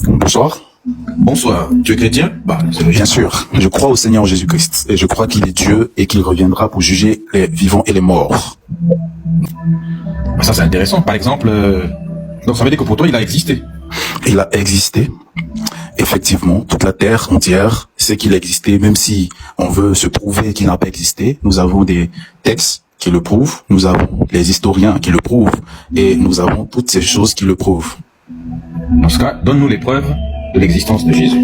Bonsoir. Bonsoir. Tu es chrétien? C'est logique. Bien sûr. Je crois au Seigneur Jésus-Christ et je crois qu'il est Dieu et qu'il reviendra pour juger les vivants et les morts. Ça, c'est intéressant. Par exemple, donc ça veut dire que pour toi, il a existé. Il a existé. Effectivement, toute la terre entière sait qu'il a existé, même si on veut se prouver qu'il n'a pas existé. Nous avons des textes qui le prouvent, nous avons les historiens qui le prouvent, et nous avons toutes ces choses qui le prouvent. Dans ce cas, donne-nous les preuves de l'existence de Jésus.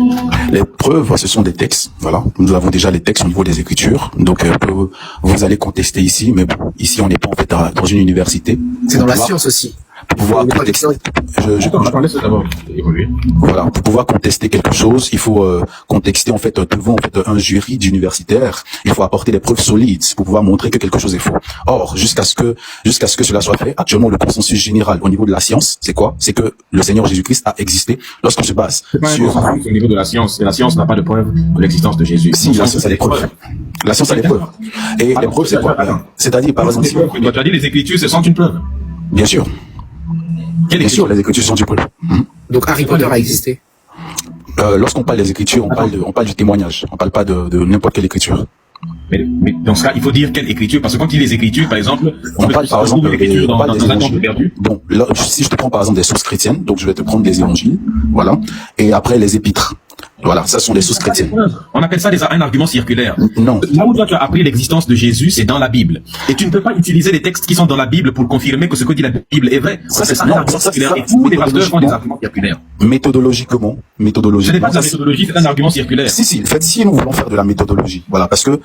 Les preuves, ce sont des textes, voilà. Nous avons déjà les textes au niveau des Écritures, donc vous allez contester ici, mais bon, ici on n'est pas en fait dans une université. C'est dans la science aussi. Pour pouvoir contester, voilà, pour pouvoir contester quelque chose, il faut contester en fait devant un jury d'universitaires. Il faut apporter des preuves solides pour pouvoir montrer que quelque chose est faux. Or, jusqu'à ce que cela soit fait, actuellement le consensus général au niveau de la science, c'est quoi? C'est que le Seigneur Jésus-Christ a existé. Lorsqu'on se base sur au niveau de la science, et la science n'a pas de preuve de l'existence de Jésus. Si, la science a des preuves. La science a des preuves. Et les preuves, c'est quoi? C'est-à-dire, par exemple, tu as dit les Écritures, ce sont une preuve. Bien sûr. Bien sûr, les Écritures sont du preuve. Donc Harry Potter a existé. Lorsqu'on parle des Écritures, on parle du témoignage. On parle pas de n'importe quelle écriture. Mais dans ce cas, il faut dire quelle écriture, parce que quand il y a les écritures, par exemple, on parle par exemple des écritures dans un temple perdu. Donc là, si je te prends par exemple des sources chrétiennes, donc je vais te prendre les évangiles, voilà, et après les épîtres. Voilà, ça sont des sources chrétiennes. On appelle ça un argument circulaire. Non. Là où toi tu as appris l'existence de Jésus, c'est dans la Bible. Et tu ne peux pas utiliser les textes qui sont dans la Bible pour confirmer que ce que dit la Bible est vrai. Ça, c'est ça, un argument circulaire. Et tous les pasteurs font des arguments circulaires. Méthodologiquement. Ce n'est pas de la méthodologie, c'est un argument circulaire. Si, en fait, si nous voulons faire de la méthodologie, voilà, parce que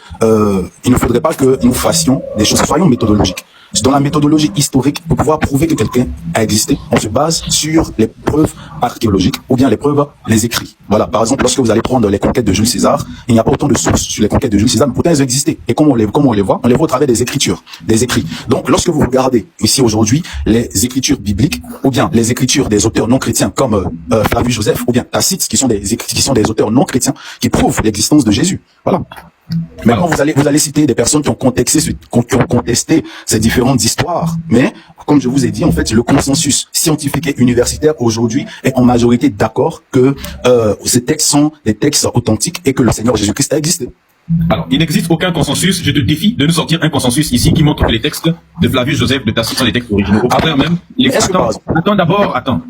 il ne faudrait pas que nous fassions des choses, soyons méthodologiques. Dans la méthodologie historique, pour pouvoir prouver que quelqu'un a existé, on se base sur les preuves archéologiques ou bien les preuves, les écrits. Voilà, par exemple, lorsque vous allez prendre les conquêtes de Jules César, il n'y a pas autant de sources sur les conquêtes de Jules César, mais pourtant elles ont existé. Et comment on les voit? On les voit au travers des écritures, des écrits. Donc, lorsque vous regardez ici aujourd'hui les écritures bibliques ou bien les écritures des auteurs non chrétiens comme Flavius Joseph ou bien Tacite, qui sont des auteurs non chrétiens qui prouvent l'existence de Jésus. Voilà. Maintenant, vous allez citer des personnes qui ont contesté ces différentes histoires. Mais, comme je vous ai dit, en fait, le consensus scientifique et universitaire aujourd'hui est en majorité d'accord que ces textes sont des textes authentiques et que le Seigneur Jésus-Christ a existé. Alors, il n'existe aucun consensus. Je te défie de nous sortir un consensus ici qui montre que les textes de Flavius Joseph de Tacite sont des textes originaux. Au contraire même, attends.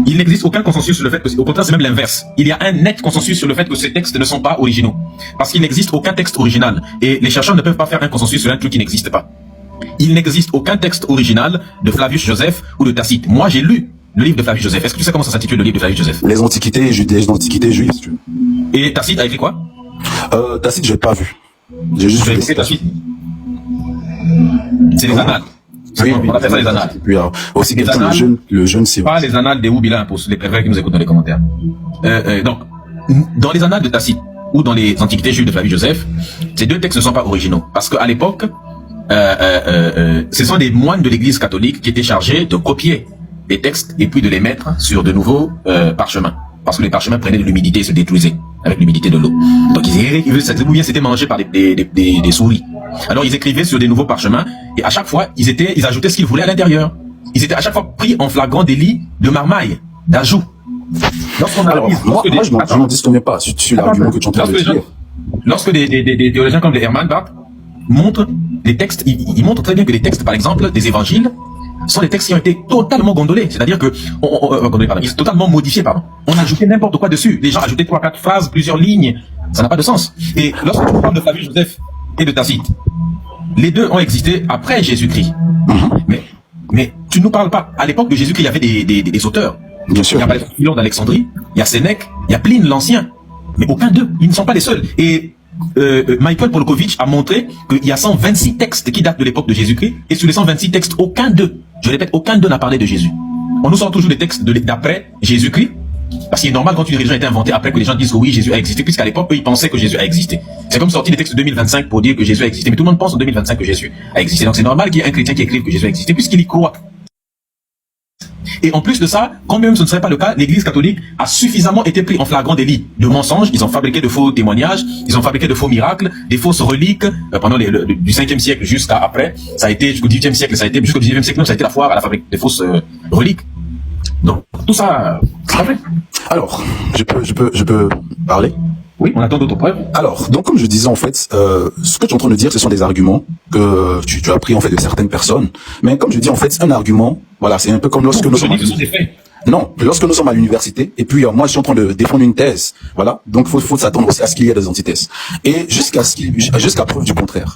Il n'existe aucun consensus sur le fait que, au contraire, c'est même l'inverse. Il y a un net consensus sur le fait que ces textes ne sont pas originaux. Parce qu'il n'existe aucun texte original. Et les chercheurs ne peuvent pas faire un consensus sur un truc qui n'existe pas. Il n'existe aucun texte original de Flavius Joseph ou de Tacite. Moi, j'ai lu le livre de Flavius Joseph. Est-ce que tu sais comment ça s'intitule, le livre de Flavius Joseph? Les antiquités juives. Et Tacite a écrit quoi? Tacite, j'ai pas vu. J'ai juste vu Tacite. C'est les annales. Oui, on appelle ça les annales. Puis aussi les quelqu'un le jeune c'est pas les annales des Houbilins pour les pervers qui nous écoutent dans les commentaires. Donc, dans les annales de Tacite ou dans les antiquités juives de Flavius Joseph, ces deux textes ne sont pas originaux. Parce qu'à l'époque, ce sont des moines de l'église catholique qui étaient chargés de copier les textes et puis de les mettre sur de nouveaux parchemins. Parce que les parchemins prenaient de l'humidité et se détruisaient avec l'humidité de l'eau. Donc ou bien c'était mangé par des souris. Alors ils écrivaient sur des nouveaux parchemins et à chaque fois ils ajoutaient ce qu'ils voulaient à l'intérieur. Ils étaient à chaque fois pris en flagrant délit de marmaille, d'ajout. Alors moi je m'en distingue pas sur l'argument que tu es en train de dire. Lorsque des théologiens comme les Hermann Bapt montrent les textes, ils montrent très bien que les textes par exemple des évangiles sont des textes qui ont été totalement gondolés, c'est-à-dire que ils sont totalement modifiés, pardon. On ajoutait n'importe quoi dessus. Les gens ajoutaient 3-4 phrases, plusieurs lignes. Ça n'a pas de sens. Et lorsque tu parles de Flavius Joseph et de Tacite, les deux ont existé après Jésus-Christ. Mais tu nous parles pas. À l'époque de Jésus-Christ, il y avait des auteurs. Bien sûr. Il y a Philon d'Alexandrie, il y a Sénèque, il y a Pline l'Ancien. Mais aucun d'eux, ils ne sont pas les seuls. Et Michael Polkovitch a montré qu'il y a 126 textes qui datent de l'époque de Jésus-Christ, et sur les 126 textes, aucun d'eux, je répète, aucun d'eux n'a parlé de Jésus. On nous sort toujours des textes d'après Jésus-Christ, parce qu'il est normal quand une religion a été inventée après que les gens disent que oui, Jésus a existé, puisqu'à l'époque, eux, ils pensaient que Jésus a existé. C'est comme sortir des textes de 2025 pour dire que Jésus a existé, mais tout le monde pense en 2025 que Jésus a existé. Donc c'est normal qu'il y ait un chrétien qui écrive que Jésus a existé, puisqu'il y croit. Et en plus de ça, quand même ce ne serait pas le cas, l'église catholique a suffisamment été pris en flagrant délit de mensonges. Ils ont fabriqué de faux témoignages, ils ont fabriqué de faux miracles, des fausses reliques, pendant du 5e siècle jusqu'à après. Ça a été jusqu'au 18e siècle, ça a été jusqu'au 19e siècle, ça a été la foire à la fabrique des fausses reliques. Donc, tout ça, c'est pas vrai. Alors, je peux parler? Oui, on attend d'autres preuves. Alors, donc comme je disais en fait, ce que tu es en train de dire, ce sont des arguments que tu as pris en fait de certaines personnes. Mais comme je dis en fait, un argument, voilà, c'est un peu comme lorsque nous sommes... Ce sont des faits. Non, lorsque nous sommes à l'université, et puis moi je suis en train de défendre une thèse, voilà, donc faut s'attendre aussi à ce qu'il y ait des antithèses. Et jusqu'à preuve du contraire,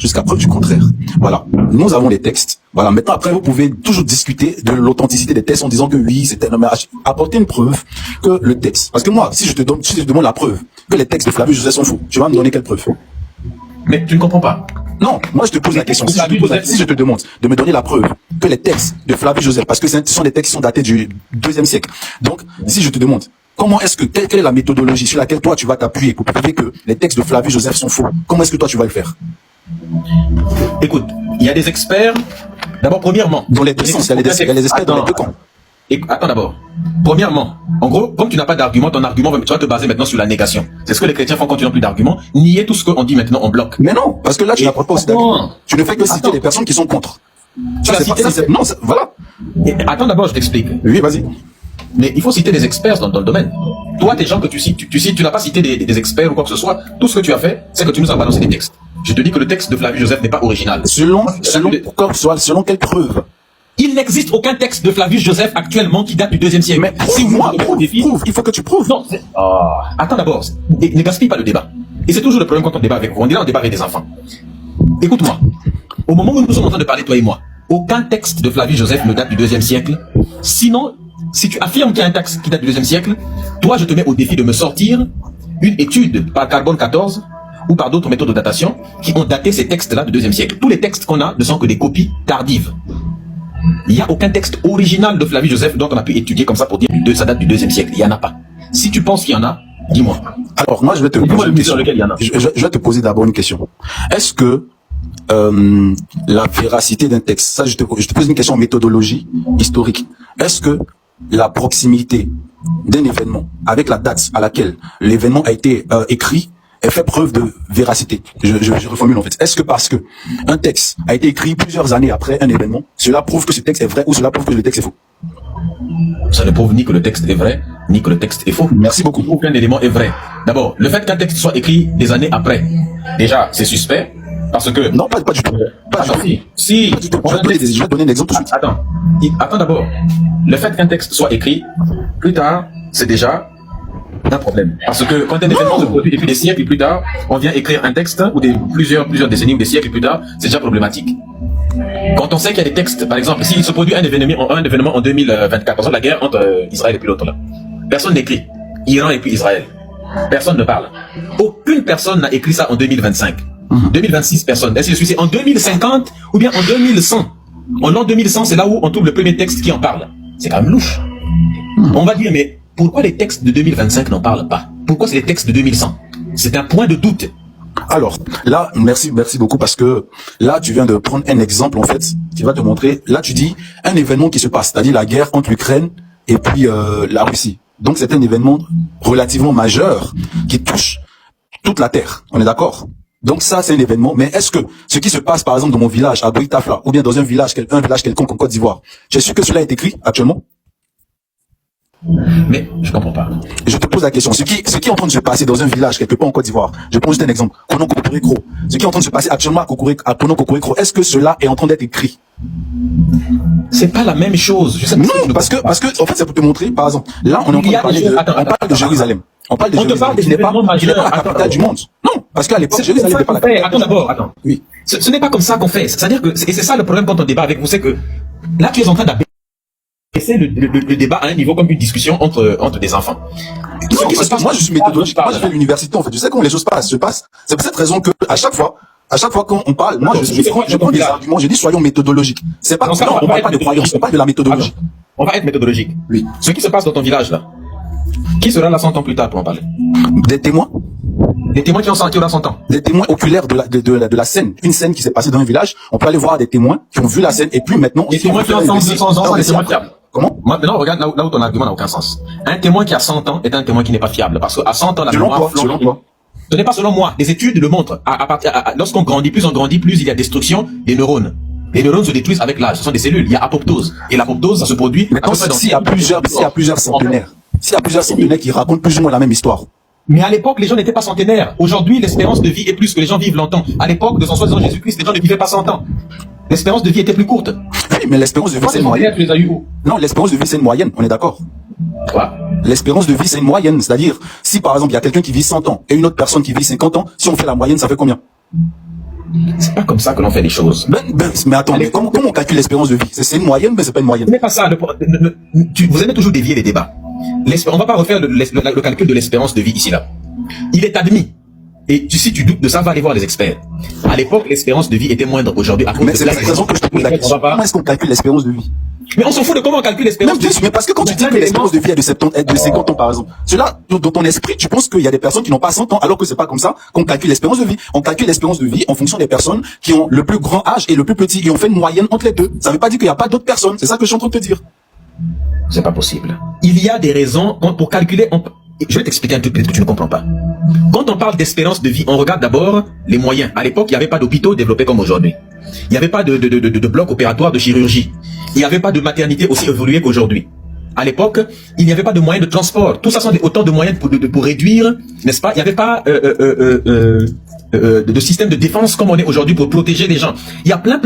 voilà, nous avons les textes, voilà, maintenant après vous pouvez toujours discuter de l'authenticité des textes en disant que oui, c'était mais apporter une preuve que le texte, parce que moi, si je te demande la preuve que les textes de Flavius Joseph sont faux, tu vas me donner quelle preuve? Mais tu ne comprends pas. Non, moi je te pose la question. Si je te demande de me donner la preuve que les textes de Flavius Joseph, parce que ce sont des textes qui sont datés du IIe siècle. Donc, si je te demande, quelle est la méthodologie sur laquelle toi tu vas t'appuyer pour prouver que les textes de Flavius Joseph sont faux? Comment est-ce que toi tu vas le faire? Écoute, il y a des experts. D'abord, premièrement, dans les deux sens, il y a les experts dans les deux camps. Attends d'abord. Premièrement, en gros, comme tu n'as pas d'argument, ton argument, tu vas te baser maintenant sur la négation. C'est ce que les chrétiens font quand ils n'ont plus d'argument. Nier tout ce qu'on dit maintenant en bloc. Mais non, parce que là, tu n'apportes pas aussi d'argument. Tu ne fais que citer les personnes qui sont contre. Non, voilà. Attends d'abord, je t'explique. Oui, vas-y. Mais il faut citer des experts dans le domaine. Toi, tes gens que tu cites, tu n'as pas cité des experts ou quoi que ce soit. Tout ce que tu as fait, c'est que tu nous as balancé des textes. Je te dis que le texte de Flavius Joseph n'est pas original. Selon quelle preuve? Il n'existe aucun texte de Flavius Joseph actuellement qui date du IIe siècle. Mais si moi, il faut que tu prouves. Non, attends d'abord, ne gaspille pas le débat. Et c'est toujours le problème quand on débat avec vous. On dit là, on débat avec des enfants. Écoute-moi. Au moment où nous sommes en train de parler, toi et moi, aucun texte de Flavius Joseph ne date du IIe siècle. Sinon, si tu affirmes qu'il y a un texte qui date du IIe siècle, toi, je te mets au défi de me sortir une étude par carbone 14 ou par d'autres méthodes de datation qui ont daté ces textes-là du IIe siècle. Tous les textes qu'on a ne sont que des copies tardives. Il n'y a aucun texte original de Flavius Joseph dont on a pu étudier comme ça pour dire que ça date du IIe siècle. Il n'y en a pas. Si tu penses qu'il y en a, dis-moi. Alors, moi, je vais te poser une question. Je vais te poser d'abord une question. Est-ce que la véracité d'un texte, ça, je te pose une question en méthodologie historique. Est-ce que la proximité d'un événement avec la date à laquelle l'événement a été écrit fait preuve de véracité? Je reformule en fait. Est-ce que parce que un texte a été écrit plusieurs années après un événement, cela prouve que ce texte est vrai ou cela prouve que le texte est faux? Ça ne prouve ni que le texte est vrai, ni que le texte est faux. Merci beaucoup. Aucun élément est vrai. D'abord, le fait qu'un texte soit écrit des années après, déjà, c'est suspect, parce que... Non, pas du tout. Pas du tout. Si. Pas du tout. Je vais te donner un exemple tout de suite. Attends d'abord. Le fait qu'un texte soit écrit plus tard, c'est déjà un problème. Parce que quand un événement se produit depuis des siècles plus tard, on vient écrire un texte, ou plusieurs décennies ou des siècles plus tard, c'est déjà problématique. Quand on sait qu'il y a des textes, par exemple, s'il se produit un événement en 2024, la guerre entre Israël et puis l'autre là, personne n'écrit. Iran et puis Israël. Personne ne parle. Aucune personne n'a écrit ça en 2025. 2026 personnes. Est-ce que c'est en 2050 ou bien en 2100? En l'an 2100, c'est là où on trouve le premier texte qui en parle. C'est quand même louche. On va dire, mais pourquoi les textes de 2025 n'en parlent pas? Pourquoi c'est les textes de 2100? C'est un point de doute. Alors, là, merci beaucoup parce que là, tu viens de prendre un exemple, en fait, qui va te montrer, là, tu dis un événement qui se passe, c'est-à-dire la guerre entre l'Ukraine et puis la Russie. Donc, c'est un événement relativement majeur qui touche toute la Terre. On est d'accord? Donc ça, c'est un événement. Mais est-ce que ce qui se passe, par exemple, dans mon village, à Boïtafla, ou bien dans un village quelconque en Côte d'Ivoire, j'ai su que cela est écrit actuellement? Mais je comprends pas. Je te pose la question. Ce qui est en train de se passer dans un village quelque part en Côte d'Ivoire, je prends juste un exemple. Kono-Kokorikro. Ce qui est en train de se passer actuellement à Kono-Kokorikro, est-ce que cela est en train d'être écrit? C'est pas la même chose. Je sais non, parce que en fait, c'est pour te montrer, par exemple, là, on est en train de parler de Jérusalem. On parle de Jérusalem, qui n'est pas la capitale du monde. Non, parce qu'à l'époque, Jérusalem n'est pas la capitale. Attends d'abord, attends. Oui. Ce n'est pas comme ça qu'on fait. C'est-à-dire que, et c'est ça le problème quand on débat avec vous, c'est que là, tu es en train d'abaisser le débat à un niveau comme une discussion entre des enfants. Non, parce que moi, je suis méthodologique. Moi, j'ai fait l'université, en fait. Je sais comment les choses se passent. C'est pour cette raison que, à chaque fois qu'on parle, moi, je prends des arguments, je dis soyons méthodologiques. C'est pas, non, on parle pas de croyance, on parle de la méthodologie. On va être méthodologique. Oui. Ce qui se passe dans ton village, là. Qui sera là 100 ans plus tard pour en parler? Des témoins. Des témoins qui ont 100 ans. Des témoins oculaires de la scène. Une scène qui s'est passée dans un village. On peut aller voir des témoins qui ont vu la scène et puis maintenant. Des témoins qui ont 100, 200 ans, des témoins fiables. Comment? Maintenant, regarde là où ton argument n'a aucun sens. Un témoin qui a 100 ans est un témoin qui n'est pas fiable. Parce qu'à 100 ans, la mémoire... Selon toi. Ce n'est pas selon moi. Les études le montrent. Lorsqu'on grandit, plus il y a destruction des neurones. Les neurones se détruisent avec l'âge. Ce sont des cellules. Il y a apoptose. Et l'apoptose, ça se produit. Maintenant, s'il y a plusieurs centenaires, qui racontent plus ou moins la même histoire. Mais à l'époque, les gens n'étaient pas centenaires. Aujourd'hui, l'espérance de vie est plus que les gens vivent longtemps. À l'époque de son soi-disant Jésus-Christ, les gens ne vivaient pas 100 ans. L'espérance de vie était plus courte. Oui, mais l'espérance de vie, c'est une moyenne. Tu les as eu où? Non, l'espérance de vie, c'est une moyenne. On est d'accord. Quoi? L'espérance de vie, c'est une moyenne. C'est-à-dire, si par exemple, il y a quelqu'un qui vit 100 ans et une autre personne qui vit 50 ans, si on fait la moyenne, ça fait combien? C'est pas comme ça que l'on fait les choses. Mais attends, mais comment on calcule l'espérance de vie? C'est une moyenne, mais c'est pas une moyenne. Ce n'est pas ça. Vous aimez toujours dévier les débats. On va pas refaire le calcul de l'espérance de vie ici là. Il est admis. Et si tu doutes de ça, va aller voir les experts. À l'époque, l'espérance de vie était moindre. Aujourd'hui, à cause mais c'est la raison que je te pose la question. Comment est-ce qu'on calcule l'espérance de vie? Mais on s'en fout de comment on calcule l'espérance de vie. Mais parce que quand tu dis que l'espérance de vie est de 50 ans, par exemple, cela, dans ton esprit, tu penses qu'il y a des personnes qui n'ont pas 100 ans, alors que c'est pas comme ça qu'on calcule l'espérance de vie. On calcule l'espérance de vie en fonction des personnes qui ont le plus grand âge et le plus petit, et on fait une moyenne entre les deux. Ça veut pas dire qu'il n'y a pas d'autres personnes. C'est ça que je suis en train de te dire. C'est pas possible. Il y a des raisons pour calculer. Je vais t'expliquer un truc peut-être que tu ne comprends pas. Quand on parle d'espérance de vie, on regarde d'abord les moyens. À l'époque, il n'y avait pas d'hôpitaux développés comme aujourd'hui. Il n'y avait pas de blocs opératoires de chirurgie. Il n'y avait pas de maternité aussi évoluée qu'aujourd'hui. À l'époque, il n'y avait pas de moyens de transport. Tout ça sont autant de moyens pour réduire, n'est-ce pas? Il n'y avait pas de système de défense comme on est aujourd'hui pour protéger les gens. Il y a plein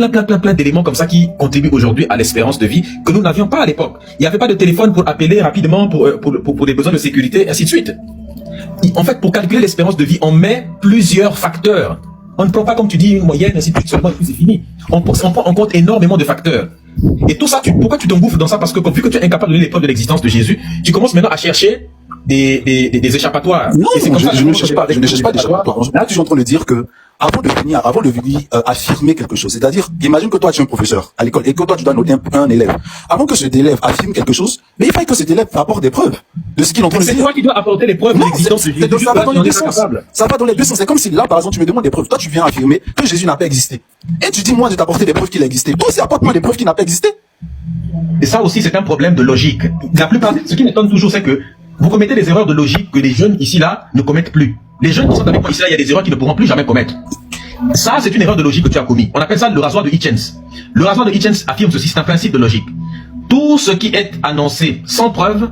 d'éléments comme ça qui contribuent aujourd'hui à l'espérance de vie que nous n'avions pas à l'époque. Il n'y avait pas de téléphone pour appeler rapidement pour des besoins de sécurité, ainsi de suite. En fait, pour calculer l'espérance de vie, on met plusieurs facteurs. On ne prend pas, comme tu dis, une moyenne, ainsi de suite, seulement, et puis c'est fini. On prend en compte énormément de facteurs. Et tout ça, pourquoi tu t'engouffres dans ça? Parce que vu que tu es incapable de donner l'épreuve de l'existence de Jésus, tu commences maintenant à chercher des échappatoires. Non, je ne cherche pas d'échappatoire. Là, tu es en train de dire que, avant de venir affirmer quelque chose, c'est-à-dire, imagine que toi, tu es un professeur à l'école et que toi, tu dois noter un élève. Avant que cet élève affirme quelque chose, mais il faut que cet élève apporte des preuves de ce qu'il est en train de dire. C'est toi qui dois apporter les preuves de l'existence de Jésus. Ça va dans les deux sens. Ça va dans les deux sens. C'est comme si là, par exemple, tu me demandes des preuves. Toi, tu viens affirmer que Jésus n'a pas existé. Et tu dis, moi, de t'apporter des preuves qu'il a existé. Toi aussi, apporte-moi des preuves qu'il n'a pas existé. Et ça aussi, c'est un problème de logique. La plupart, ce qui m'étonne toujours, c'est que vous commettez des erreurs de logique que les jeunes ici, là, ne commettent plus. Les jeunes qui sont avec moi ici, là, il y a des erreurs qu'ils ne pourront plus jamais commettre. Ça, c'est une erreur de logique que tu as commis. On appelle ça le rasoir de Hitchens. Le rasoir de Hitchens affirme ceci, c'est un principe de logique. Tout ce qui est annoncé sans preuve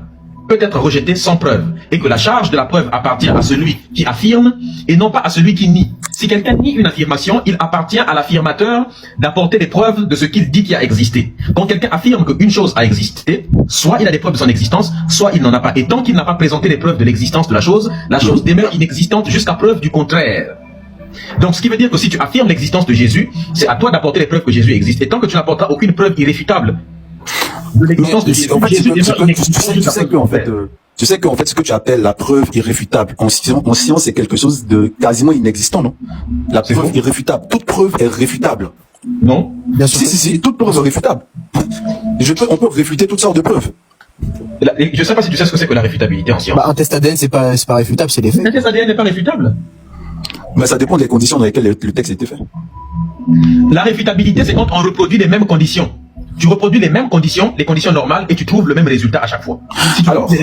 peut être rejeté sans preuve. Et que la charge de la preuve appartient à celui qui affirme et non pas à celui qui nie. Si quelqu'un nie une affirmation, il appartient à l'affirmateur d'apporter les preuves de ce qu'il dit qui a existé. Quand quelqu'un affirme qu'une chose a existé, soit il a des preuves de son existence, soit il n'en a pas. Et tant qu'il n'a pas présenté les preuves de l'existence de la chose demeure inexistante jusqu'à preuve du contraire. Donc, ce qui veut dire que si tu affirmes l'existence de Jésus, c'est à toi d'apporter les preuves que Jésus existe. Et tant que tu n'apporteras aucune preuve irréfutable de l'existence de Jésus, tu sais qu'en fait, ce que tu appelles la preuve irréfutable, en science, c'est quelque chose de quasiment inexistant, non? La preuve irréfutable. Toute preuve est réfutable. Non? Bien sûr. Si, toute preuve est réfutable. On peut réfuter toutes sortes de preuves. Je ne sais pas si tu sais ce que c'est que la réfutabilité en science. Un test ADN, c'est pas réfutable, c'est des faits. Un test ADN n'est pas réfutable. Mais ça dépend des conditions dans lesquelles le texte a été fait. La réfutabilité, c'est quand on reproduit les mêmes conditions. Tu reproduis les mêmes conditions, les conditions normales, et tu trouves le même résultat à chaque fois.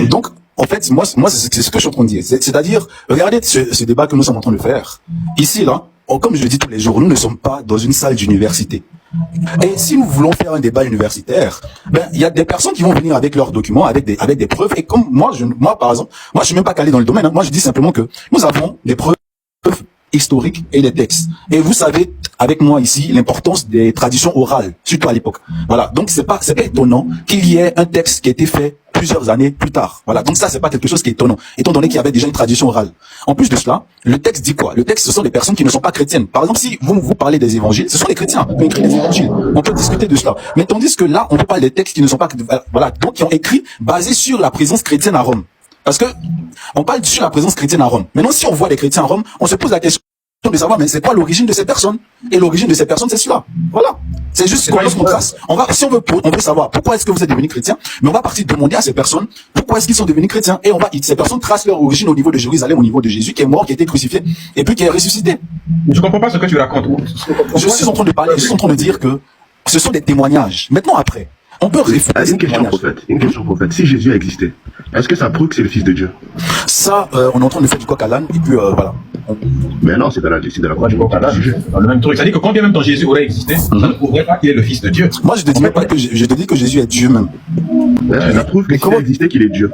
Donc, en fait, moi, c'est ce que je suis en train de dire. C'est-à-dire, regardez ce débat que nous sommes en train de faire. Ici, là, comme je le dis tous les jours, nous ne sommes pas dans une salle d'université. Et si nous voulons faire un débat universitaire, il y a des personnes qui vont venir avec leurs documents, avec des preuves. Et comme moi, par exemple, moi, je suis même pas calé dans le domaine. Hein. Moi, je dis simplement que nous avons des preuves historiques et des textes. Et vous savez, avec moi ici, l'importance des traditions orales, surtout à l'époque. Voilà. Donc, c'est pas étonnant qu'il y ait un texte qui a été fait plusieurs années plus tard. Voilà. Donc ça, c'est pas quelque chose qui est étonnant, étant donné qu'il y avait déjà une tradition orale. En plus de cela, le texte dit quoi? Le texte, ce sont des personnes qui ne sont pas chrétiennes. Par exemple, si vous parlez des évangiles, ce sont les chrétiens qui ont écrit les évangiles. On peut discuter de cela. Mais tandis que là, on peut parler des textes qui ne sont pas, voilà, donc qui ont écrit basés sur la présence chrétienne à Rome. Parce que, on parle sur la présence chrétienne à Rome. Maintenant, si on voit les chrétiens à Rome, on se pose la question de savoir, mais c'est quoi l'origine de ces personnes? Et l'origine de ces personnes, c'est cela. Voilà. C'est juste qu'on trace. Si on veut savoir pourquoi est-ce que vous êtes devenus chrétiens, mais on va partir demander à ces personnes pourquoi est-ce qu'ils sont devenus chrétiens. Et ces personnes tracent leur origine au niveau de Jérusalem, au niveau de Jésus, qui est mort, qui a été crucifié, et puis qui est ressuscité. Je comprends pas ce que tu racontes. Je suis en train de dire que ce sont des témoignages. Maintenant, après, on peut réfuter. Une question prophète. Si Jésus a existé, est-ce que ça prouve que c'est le Fils de Dieu? Ça, on est en train de faire du coq à l'âne, et puis voilà. Mais non, c'est de la croix. Dans le même truc. C'est-à-dire que quand bien même ton Jésus aurait existé, ça ne prouverait pas qu'il est le Fils de Dieu. Moi, je te dis même pas que je te dis que Jésus est Dieu même. Ça prouve que s'il a existé, qu'il est Dieu.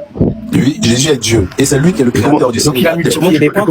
Lui, Jésus est Dieu. Et c'est lui qui est le créateur du ciel. Donc il a multiplié les points.